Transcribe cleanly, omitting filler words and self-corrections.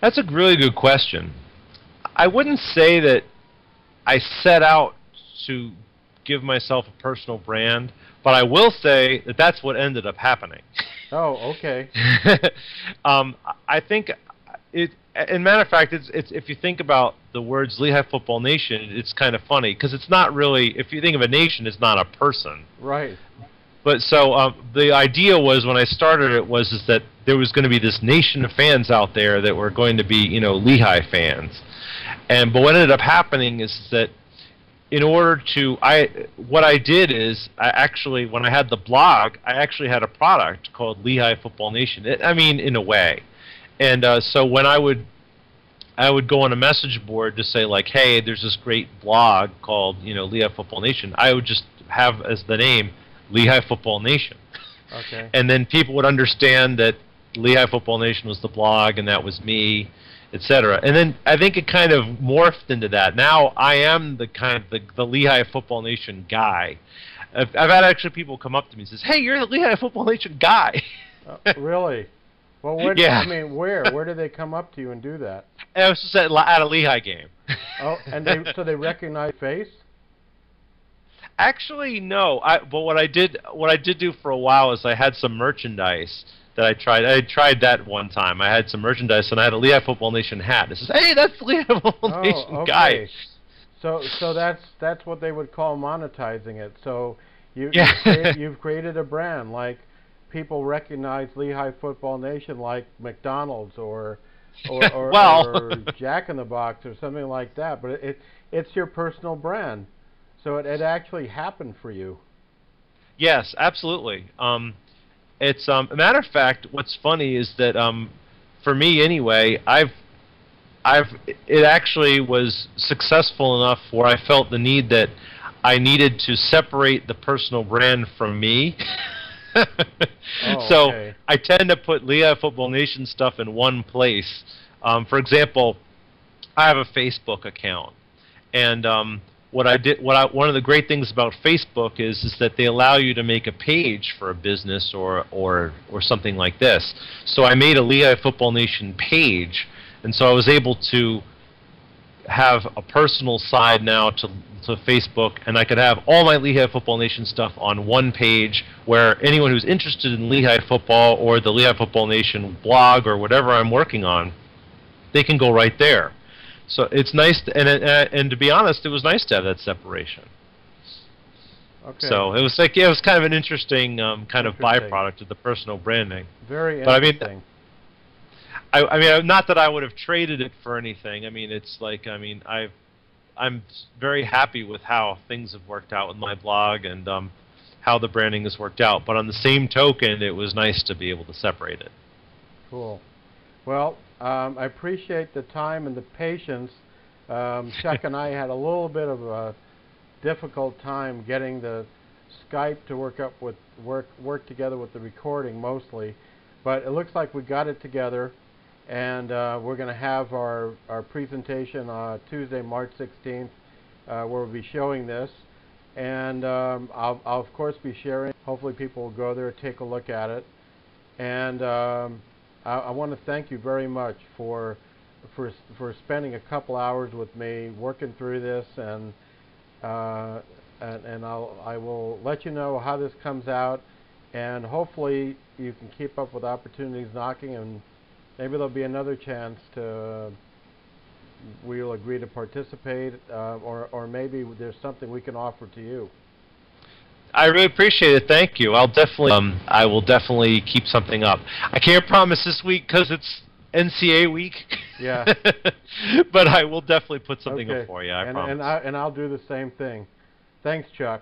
That's a really good question. I wouldn't say that I set out to give myself a personal brand, but I will say that that's what ended up happening. Oh, okay. um, I think it. In matter of fact, it's if you think about the words Lehigh Football Nation, it's kind of funny because it's not really. If you think of a nation, it's not a person. Right. But so the idea was when I started it was is that there was going to be this nation of fans out there that were going to be Lehigh fans, and but what ended up happening is that in order to what I did is I actually when I had the blog I actually had a product called Lehigh Football Nation. I mean in a way, and so when I would go on a message board to say like, hey, there's this great blog called Lehigh Football Nation. I would just have as the name Lehigh Football Nation. Okay. And then people would understand that Lehigh Football Nation was the blog and that was me, etc. And then I think it kind of morphed into that. Now I am the kind of the Lehigh Football Nation guy. I've had actually people come up to me and says, "Hey, you're the Lehigh Football Nation guy." Really? Well, Yeah. I mean, where do they come up to you and do that? And I was just at a Lehigh game. Oh, and so they recognize face? Actually, no. But what I did do for a while is I had some merchandise that I tried. I tried that one time. I had some merchandise and I had a Lehigh Football Nation hat. It says, "Hey, that's the Lehigh Football Nation Oh, guy." okay. So that's what they would call monetizing it. So Yeah. you've created a brand like people recognize Lehigh Football Nation like McDonald's Well. or Jack in the Box or something like that. But it's your personal brand. So it actually happened for you. Yes, absolutely. It's a matter of fact. What's funny is that for me anyway, it actually was successful enough where I felt the need that I needed to separate the personal brand from me. Oh, So okay. I tend to put Lehigh Football Nation stuff in one place. For example, I have a Facebook account, and one of the great things about Facebook is that they allow you to make a page for a business or something like this. So I made a Lehigh Football Nation page, and so I was able to have a personal side now to Facebook, and I could have all my Lehigh Football Nation stuff on one page where anyone who's interested in Lehigh football or the Lehigh Football Nation blog or whatever I'm working on, they can go right there. So it's nice, and to be honest, it was nice to have that separation. Okay. So it was kind of an interesting kind of Interesting. byproduct of the personal branding. Very But interesting. I mean, not that I would have traded it for anything. I mean, it's like I'm very happy with how things have worked out with my blog and how the branding has worked out. But on the same token, it was nice to be able to separate it. Cool. Well, I appreciate the time and the patience. Chuck and I had a little bit of a difficult time getting the Skype to work together with the recording mostly, but it looks like we got it together, and we're going to have our presentation Tuesday, March 16th, where we'll be showing this, and I'll of course be sharing. Hopefully people will go there, take a look at it, and I want to thank you very much for spending a couple hours with me working through this, and I will let you know how this comes out, and hopefully you can keep up with opportunities knocking, and maybe there'll be another chance we'll agree to participate, or maybe there's something we can offer to you. I really appreciate it. Thank you. I will definitely keep something up. I can't promise this week because it's NCA week. Yeah. But I will definitely put something Okay. up for you. I promise. And I'll do the same thing. Thanks, Chuck.